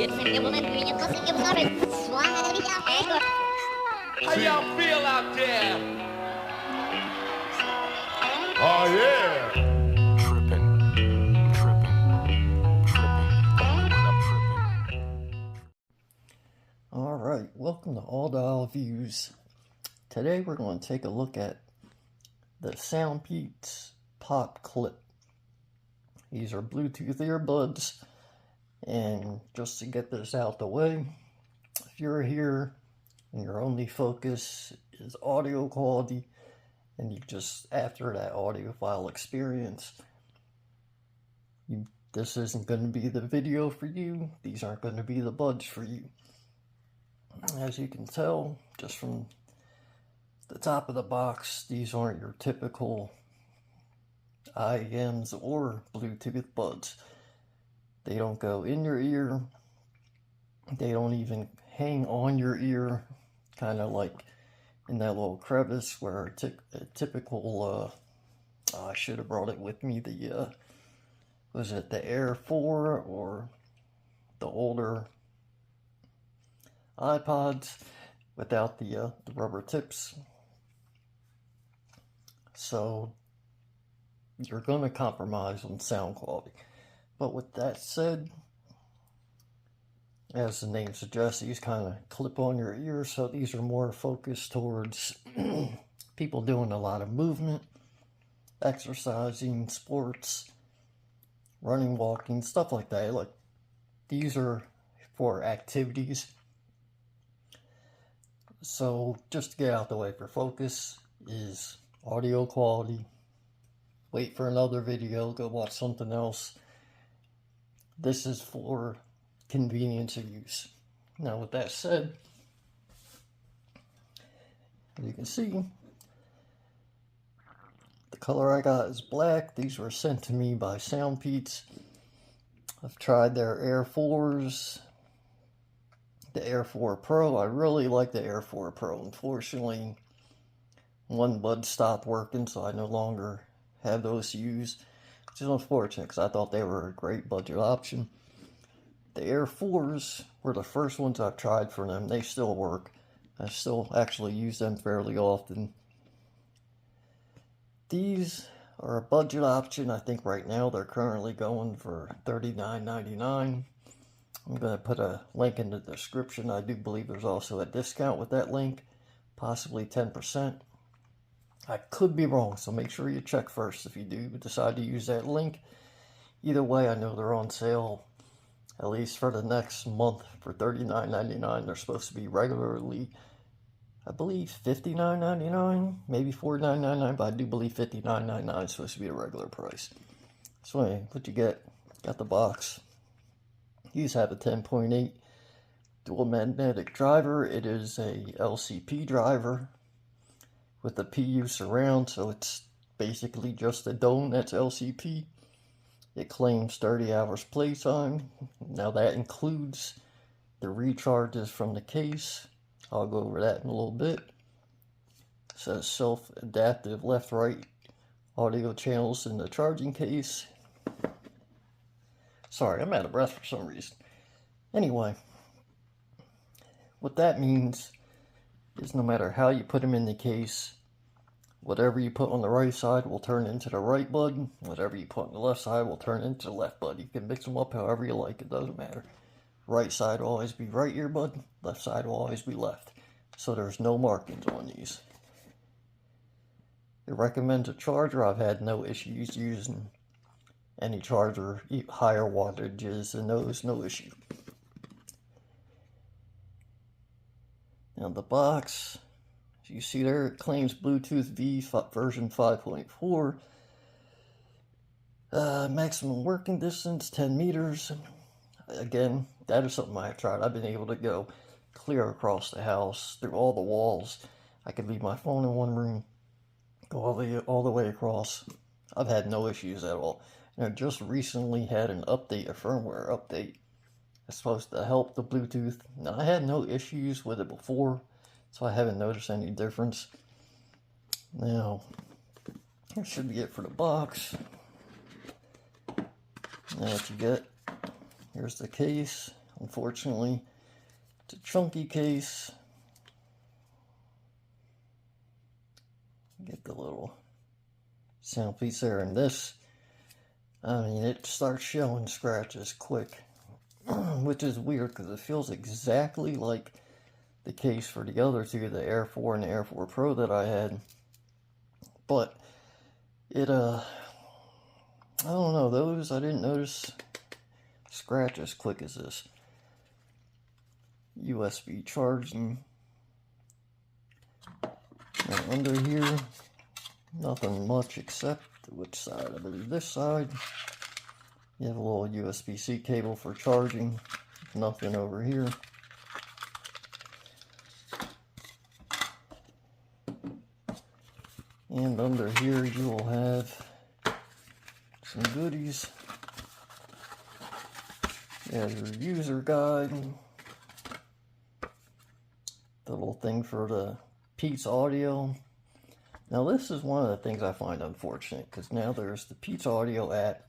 How y'all feel out there? Oh yeah. Alright, welcome to All Dial Views. Today we're going to take a look at the Soundpeats Pop Clip. These are Bluetooth earbuds, and just to get this out the way, if you're here and your only focus is audio quality, and you just, after that audiophile experience, this isn't going to be the video for you. These aren't going to be the buds for you. As you can tell, just from the top of the box, these aren't your typical IEMs or Bluetooth buds. They don't go in your ear. They don't even hang on your ear, kind of like in that little crevice where a typical, I should have brought it with me, was it the Air 4 or the older iPods without the rubber tips. So you're going to compromise on sound quality. But with that said, as the name suggests, these kind of clip on your ear, so these are more focused towards people doing a lot of movement, exercising, sports, running, walking, stuff like that. Like, these are for activities. So just to get out the way for focus is audio quality. Wait for another video, go watch something else. This is for convenience of use. Now with that said, as you can see, the color I got is black. These were sent to me by Soundpeats. I've tried their Air 4s, the Air 4 Pro. I really like the Air 4 Pro. Unfortunately, one bud stopped working, so I no longer have those to use, which is unfortunate because I thought they were a great budget option. The Air 4s were the first ones I've tried for them. They still work. I still actually use them fairly often. These are a budget option. I think right now they're currently going for $39.99. I'm going to put a link in the description. I do believe there's also a discount with that link, possibly 10%. I could be wrong, so make sure you check first if you do decide to use that link. Either way, I know they're on sale at least for the next month for $39.99. They're supposed to be regularly, I believe, $59.99, maybe $49.99, but I do believe $59.99 is supposed to be a regular price. So anyway, what you get, got the box. These have a 10.8 dual magnetic driver. It is a LCP driver with a PU surround, so it's basically just a dome that's LCP. It claims 30 hours playtime. Now that includes the recharges from the case. I'll go over that in a little bit. It says self-adaptive left-right audio channels in the charging case. Sorry, I'm out of breath for some reason. Anyway, what that means is no matter how you put them in the case, whatever you put on the right side will turn into the right bud. Whatever you put on the left side will turn into the left bud. You can mix them up however you like. It doesn't matter. Right side will always be right earbud. Left side will always be left. So there's no markings on these. It recommends a charger. I've had no issues using any charger, higher wattages than those, no issue. Now the box, as you see there, it claims Bluetooth V version 5.4. Maximum working distance, 10 meters. Again, that is something I've tried. I've been able to go clear across the house, through all the walls. I could leave my phone in one room, go all the way across. I've had no issues at all. And I just recently had an update, a firmware update. It's supposed to help the Bluetooth. Now, I had no issues with it before, so I haven't noticed any difference. Now, here should be it for the box. Now what you get, here's the case. unfortunately. It's a chunky case. Get the little Soundpeats there, and this, I mean, it starts showing scratches quick, which is weird because it feels exactly like the case for the other two, the Air 4 and the Air 4 Pro that I had. But it, I don't know, those, I didn't notice scratch as quick as this. USB charging. And under here, nothing much except which side? I believe this side. You have a little USB-C cable for charging. Nothing over here. And under here you will have some goodies. You have your user guide. The little thing for the Peats audio. Now this is one of the things I find unfortunate, because now there's the Peats audio app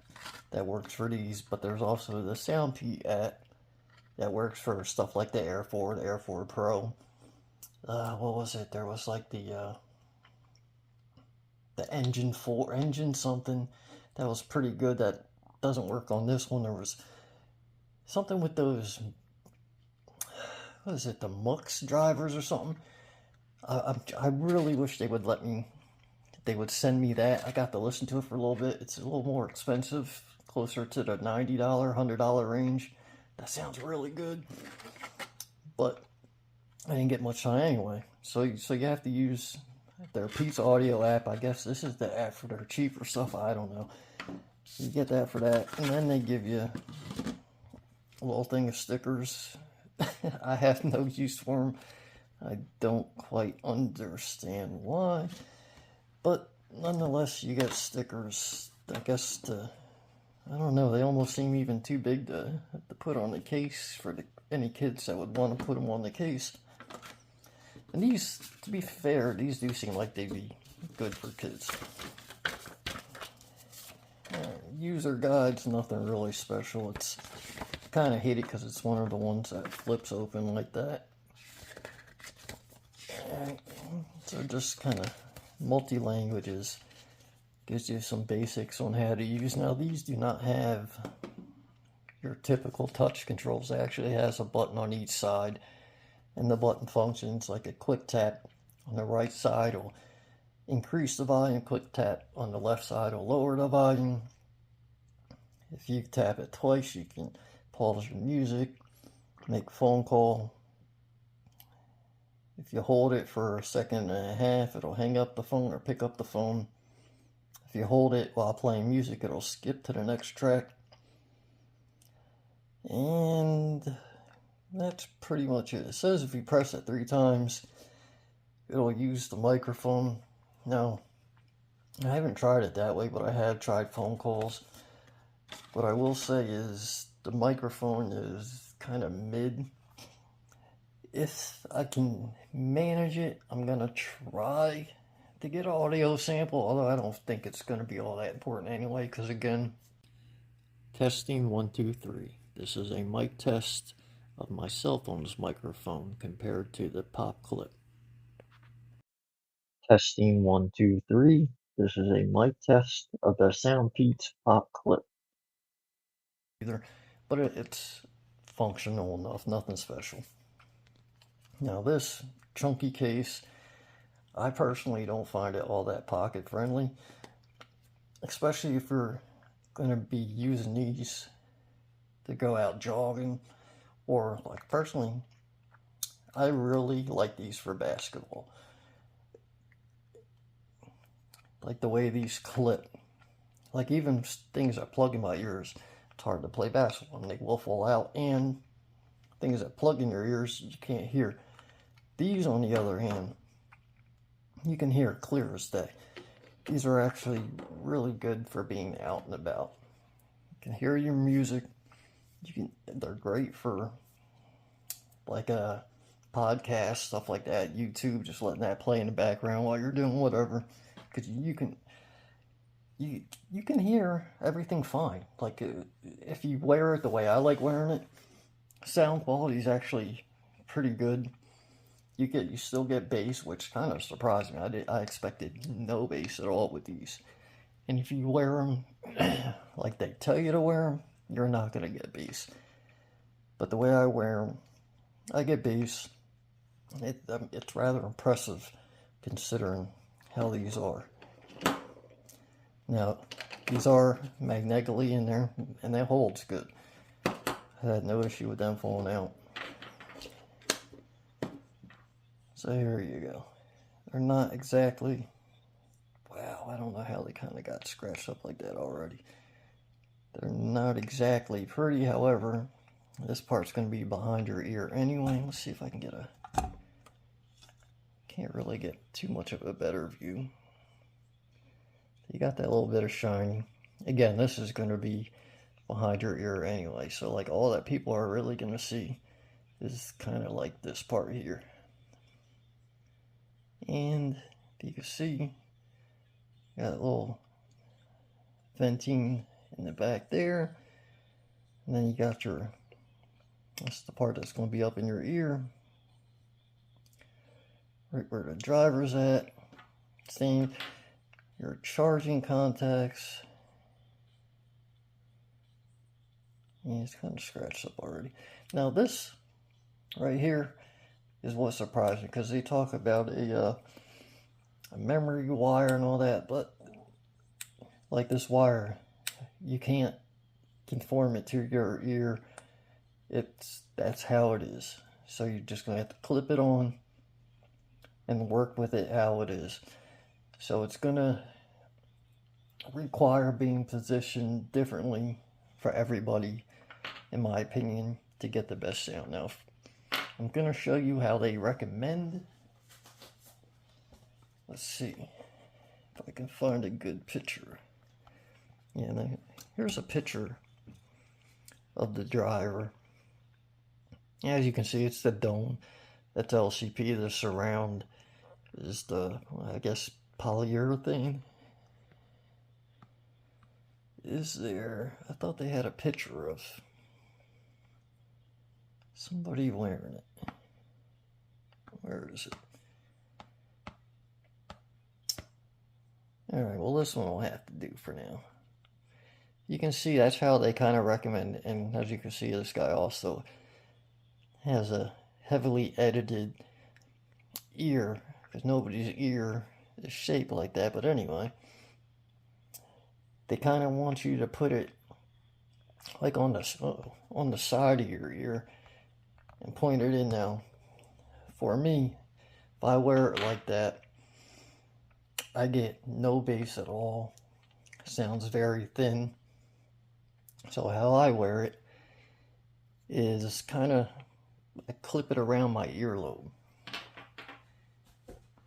that works for these, but there's also the Soundpeats app that works for stuff like the Air 4, the Air 4 Pro. What was it? There was like the Engine 4, Engine something that was pretty good that doesn't work on this one. There was something with those, what is it, the Mux drivers or something. I really wish they would they would send me that. I got to listen to it for a little bit. It's a little more expensive, closer to the $90, $100 range. That sounds really good. But I didn't get much time anyway. So you have to use their Peats audio app. I guess this is the app for their cheaper stuff. I don't know. You get that for that. And then they give you a little thing of stickers. I have no use for them. I don't quite understand why, but nonetheless, you get stickers. I guess I don't know, they almost seem even too big to put on the case for any kids that would want to put them on the case. And these, to be fair, these do seem like they'd be good for kids. User guide's nothing really special. I kind of hate it because it's one of the ones that flips open like that. So just kind of multi-languages, gives you some basics on how to use. Now these do not have your typical touch controls. It actually has a button on each side, and the button functions like a quick tap on the right side will increase the volume, quick tap on the left side will lower the volume. If you tap it twice, you can pause your music, make a phone call. If you hold it for a second and a half, it'll hang up the phone or pick up the phone. If you hold it while playing music, it'll skip to the next track. And that's pretty much it. It says if you press it 3 times, it'll use the microphone. Now, I haven't tried it that way, but I have tried phone calls. What I will say is the microphone is kind of mid. If I can manage it, I'm going to try to get an audio sample, although I don't think it's going to be all that important anyway, because again, testing 1, 2, 3. This is a mic test of my cell phone's microphone compared to the pop clip. Testing 1, 2, 3. This is a mic test of the Soundpeats pop clip. But it's functional enough, nothing special. Now this chunky case, I personally don't find it all that pocket friendly, especially if you're going to be using these to go out jogging, or like personally, I really like these for basketball. Like the way these clip, like even things that plug in my ears, it's hard to play basketball and they will fall out, and things that plug in your ears you can't hear. These, on the other hand, you can hear clear as day. These are actually really good for being out and about. You can hear your music. They're great for like a podcast, stuff like that, YouTube, just letting that play in the background while you're doing whatever. Because you can hear everything fine. Like if you wear it the way I like wearing it, sound quality is actually pretty good. You still get bass, which kind of surprised me. I expected no bass at all with these. And if you wear them like they tell you to wear them, you're not gonna get bass. But the way I wear them, I get bass. It's rather impressive considering how these are. Now, these are magnetically in there, and that holds good. I had no issue with them falling out. So here you go. They're not exactly, wow, I don't know how they kind of got scratched up like that already. They're not exactly pretty, however, this part's going to be behind your ear anyway. Let's see if I can get can't really get too much of a better view. You got that little bit of shiny. Again, this is going to be behind your ear anyway, so like all that people are really going to see is kind of like this part here. And if you can see, you got a little venting in the back there, and then you got that's the part that's going to be up in your ear, right where the driver's at. Same, your charging contacts. Yeah, it's kind of scratched up already. Now this right here is what surprised me, because they talk about a memory wire and all that, but like this wire, you can't conform it to your ear. That's how it is. So you're just gonna have to clip it on and work with it how it is. So it's gonna require being positioned differently for everybody, in my opinion, to get the best sound. Now, I'm gonna show you how they recommend. Let's see if I can find a good picture. Yeah, here's a picture of the driver. As you can see, it's the dome. That's LCP. The surround is the, I guess, polyurethane. Is there? I thought they had a picture of somebody wearing it. Where is it? Alright, well this one will have to do for now. You can see that's how they kind of recommend, and as you can see, this guy also has a heavily edited ear, because nobody's ear is shaped like that. But anyway, they kind of want you to put it like on the side of your ear and point it in. Now, for me, if I wear it like that, I get no bass at all. Sounds very thin. So how I wear it is kind of, I clip it around my earlobe.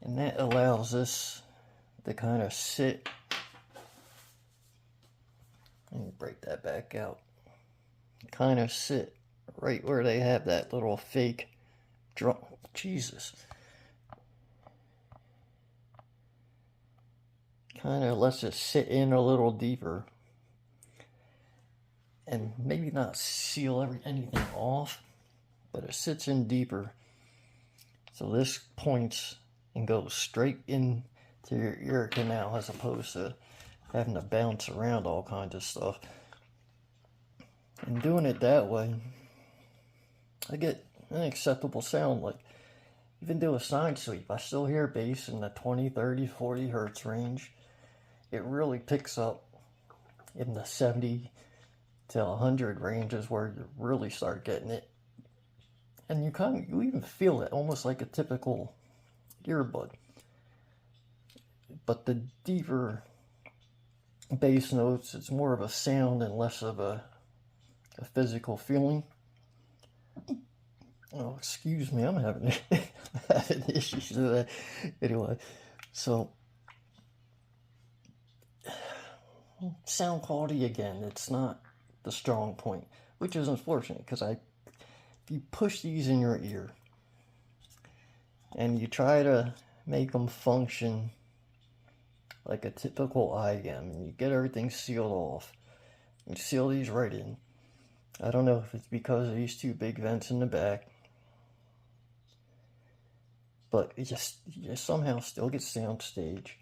And that allows this to kind of sit. Let me break that back out. Kind of sit right where they have that little fake drum. Jesus. Kind of lets it sit in a little deeper. And maybe not seal anything off, but it sits in deeper. So this points and goes straight into your ear canal, as opposed to having to bounce around all kinds of stuff. And doing it that way, I get an acceptable sound. Like, even do a side sweep, I still hear bass in the 20, 30, 40 hertz range. It really picks up in the 70 to 100 ranges where you really start getting it. And you even feel it almost like a typical earbud. But the deeper bass notes, it's more of a sound and less of a physical feeling. Oh, excuse me, I'm having issues with that. Anyway, so sound quality, again, it's not the strong point, which is unfortunate, because if you push these in your ear and you try to make them function like a typical IM, and you get everything sealed off, you seal these right in, I don't know if it's because of these two big vents in the back, but you somehow still get sound stage.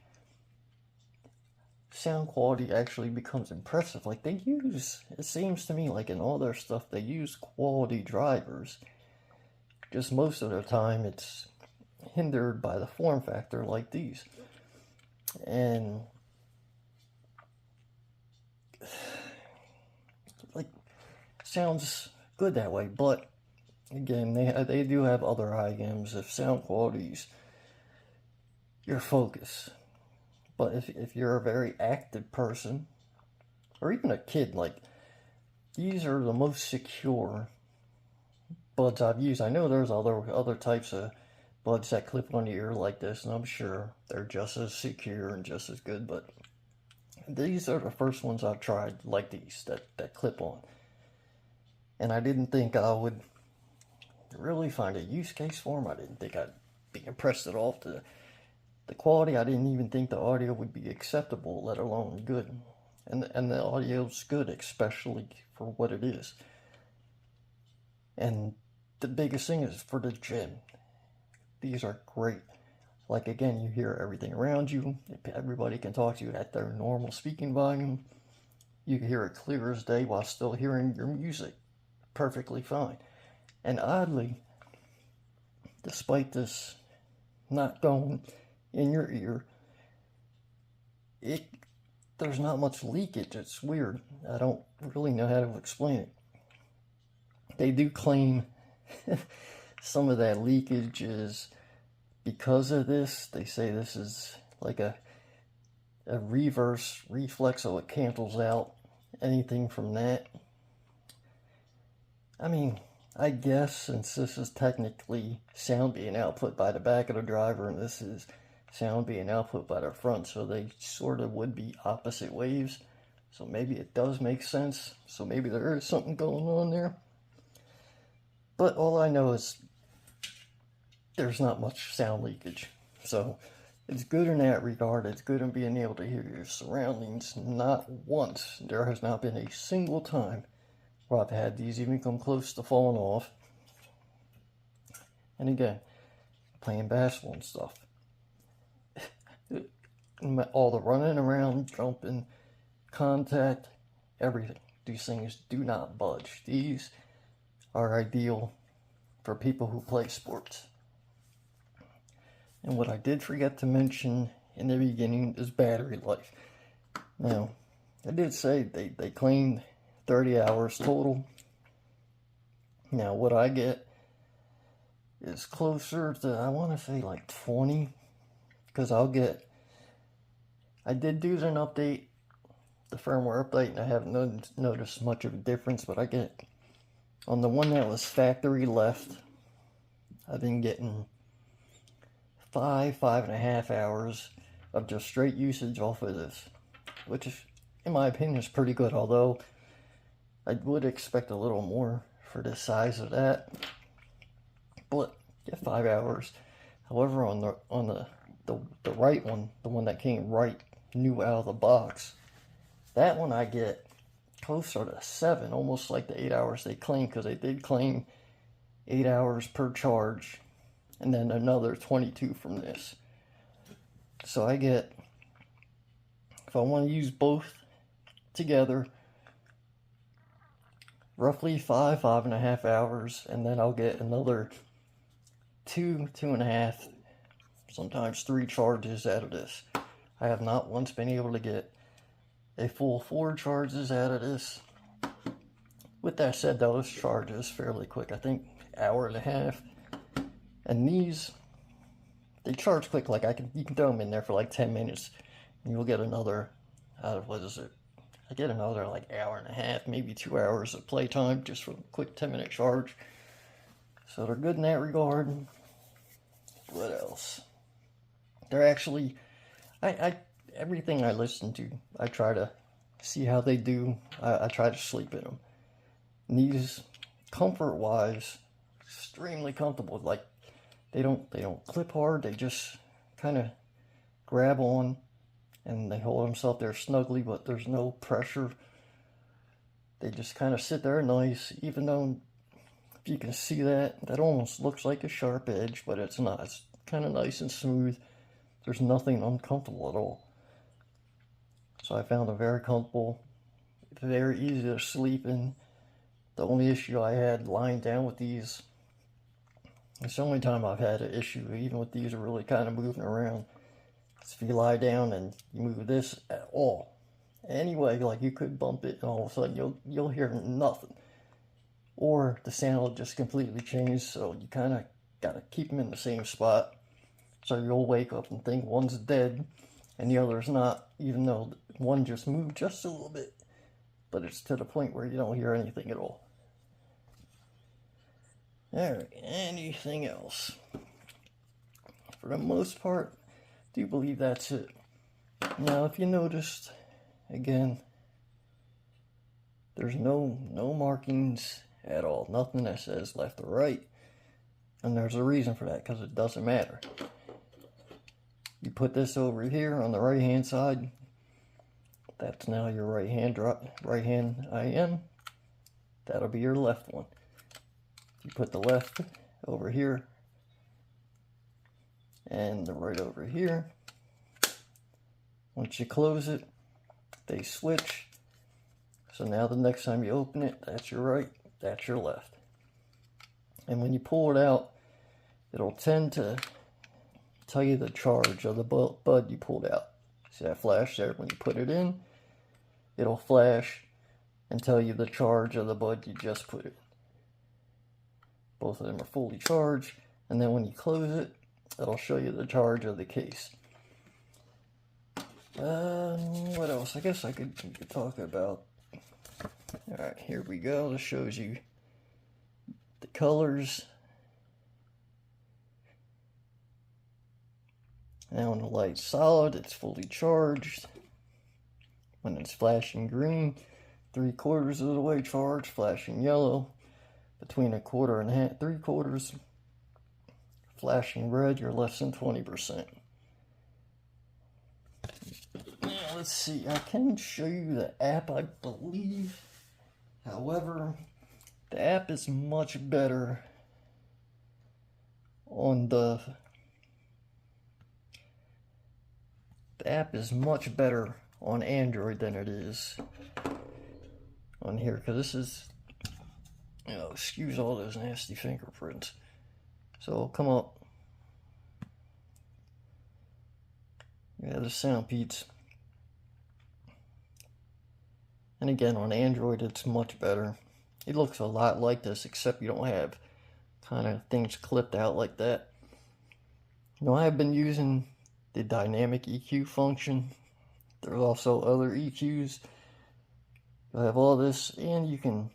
Sound quality actually becomes impressive. Like they use, it seems to me like in all their stuff, they use quality drivers. Just most of the time it's hindered by the form factor like these. And like sounds good that way, but again, they do have other high games if sound quality's your focus. But if you're a very active person, or even a kid, like, these are the most secure buds I've used. I know there's other types of buds that clip on the ear like this, and I'm sure they're just as secure and just as good, but these are the first ones I've tried like these, that clip on. And I didn't think I would really find a use case for them. I didn't think I'd be impressed at all. The quality, I didn't even think the audio would be acceptable, let alone good. And the audio's good, especially for what it is. And the biggest thing is for the gym. These are great. Like, again, you hear everything around you. Everybody can talk to you at their normal speaking volume. You can hear it clear as day while still hearing your music perfectly fine. And oddly, despite this not going in your ear, there's not much leakage. It's weird. I don't really know how to explain it. They do claim some of that leakage is because of this. They say this is like a reverse reflex, so it cancels out anything from that. I mean, I guess since this is technically sound being output by the back of the driver and this is sound being output by the front, so they sort of would be opposite waves. So maybe it does make sense. So maybe there is something going on there. But all I know is there's not much sound leakage. So it's good in that regard. It's good in being able to hear your surroundings. Not once, there has not been a single time where I've had these even come close to falling off. And again, playing basketball and stuff. All the running around, jumping, contact, everything. These things do not budge. These are ideal for people who play sports. And what I did forget to mention in the beginning is battery life. Now, I did say they claimed 30 hours total. Now, what I get is closer to, I want to say like 20, because I did do an update, the firmware update, and I haven't noticed much of a difference, but I get, on the one that was factory left, I've been getting 5.5 hours of just straight usage off of this, which is, in my opinion, is pretty good, although I would expect a little more for the size of that. But yeah, 5 hours. However, on the right one, the one that came right new out of the box, that one I get closer to 7, almost like the 8 hours they claim, because they did claim 8 hours per charge, and then another 22 from this. So I get, if I want to use both together, roughly 5.5 hours, and then I'll get another 2.5, sometimes 3 charges out of this. I have not once been able to get a full 4 charges out of this. With that said, though, this charge is fairly quick. I think hour and a half. And these, they charge quick. Like you can throw them in there for like 10 minutes, and you'll get another, what is it? I get another like hour and a half, maybe 2 hours of playtime just for a quick 10-minute charge. So they're good in that regard. What else? They're actually, everything I listen to, I try to see how they do. I try to sleep in them. And these, comfort-wise, extremely comfortable. Like, they don't clip hard. They just kind of grab on, and they hold themselves there snugly, but there's no pressure. They just kind of sit there nice, even though if you can see that almost looks like a sharp edge, but it's not. It's kind of nice and smooth. There's nothing uncomfortable at all. So I found it very comfortable, very easy to sleep in. The only issue I had lying down with these, it's the only time I've had an issue, even with these really kind of moving around. Is if you lie down and you move this at all. Anyway, like you could bump it and all of a sudden you'll hear nothing. Or the sound will just completely change, so you kind of got to keep them in the same spot. So you'll wake up and think one's dead and the other's not, even though one just moved just a little bit. But it's to the point where you don't hear anything at all. Alright, anything else? For the most part, I do believe that's it. Now, if you noticed, again, there's no markings at all. Nothing that says left or right. And there's a reason for that, because it doesn't matter. You put this over here on the right hand side. That's now your right hand IM. That'll be your left one. You put the left over here and the right over here. Once you close it, they switch. So now the next time you open it, that's your right, that's your left. And when you pull it out, it'll tend to tell you the charge of the bud you pulled out. See that flash there? When you put it in, it'll flash and tell you the charge of the bud you just put in. Both of them are fully charged, and then when you close it, it'll show you the charge of the case. What else? I guess I could talk about. Alright, here we go. This shows you the colors. Now when the light's solid, it's fully charged. When it's flashing green, 3/4 of the way charged. Flashing yellow, between 1/4 and 3/4. Flashing red, you're less than 20%. Now let's see, I can show you the app, I believe. However, the app is much better on the app is much better on Android than it is on here, because this is, excuse all those nasty fingerprints. So it'll come up. Yeah, the Soundpeats. And again, on Android, it's much better. It looks a lot like this, except you don't have kind of things clipped out like that. I have been using the dynamic EQ function. There's also other EQs. You'll have all this, and you can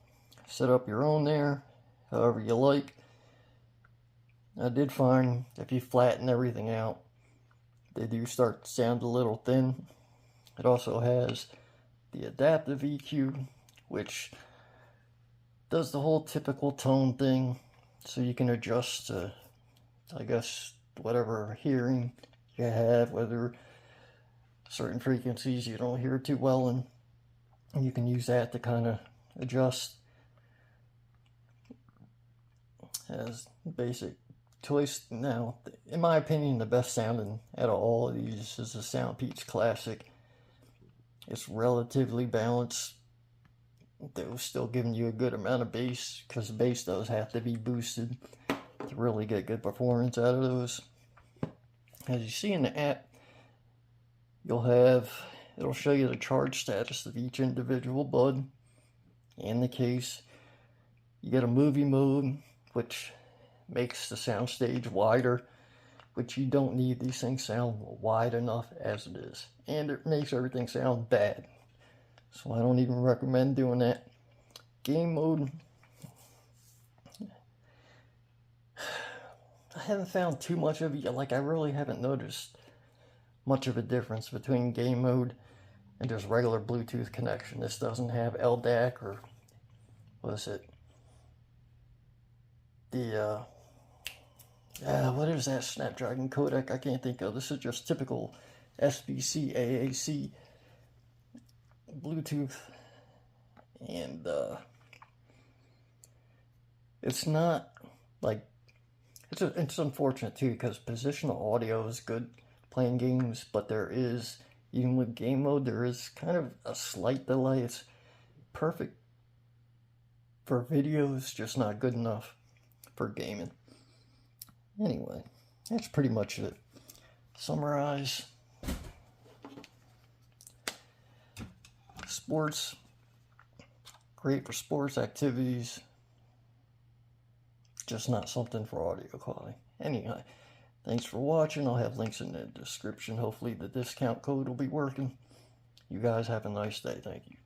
set up your own there, however you like. I did find if you flatten everything out, they do start to sound a little thin. It also has the adaptive EQ, which does the whole typical tone thing, so you can adjust to, I guess, whatever hearing you have, whether certain frequencies you don't hear too well, and you can use that to kind of adjust as basic choice. Now, in my opinion, the best sounding out of all of these is the Soundpeats Classic. It's relatively balanced. They're still giving you a good amount of bass, because the bass does have to be boosted to really get good performance out of those. As you see in the app, it'll show you the charge status of each individual bud and the case. You get a movie mode, which makes the soundstage wider, which you don't need. These things sound wide enough as it is, and it makes everything sound bad, so I don't even recommend doing that. Game mode, I haven't found too much of it. Like, I really haven't noticed much of a difference between game mode and just regular Bluetooth connection. This doesn't have LDAC, or what is it? What is that Snapdragon codec? I can't think of. This is just typical SBC AAC Bluetooth, and it's not like it's unfortunate too, because positional audio is good playing games, but there is, even with game mode, there is kind of a slight delay. It's perfect for videos, just not good enough for gaming. Anyway, that's pretty much it. Summarize. Sports, great for sports activities, just not something for audio quality. Anyway, thanks for watching. I'll have links in the description. Hopefully the discount code will be working. You guys have a nice day. Thank you.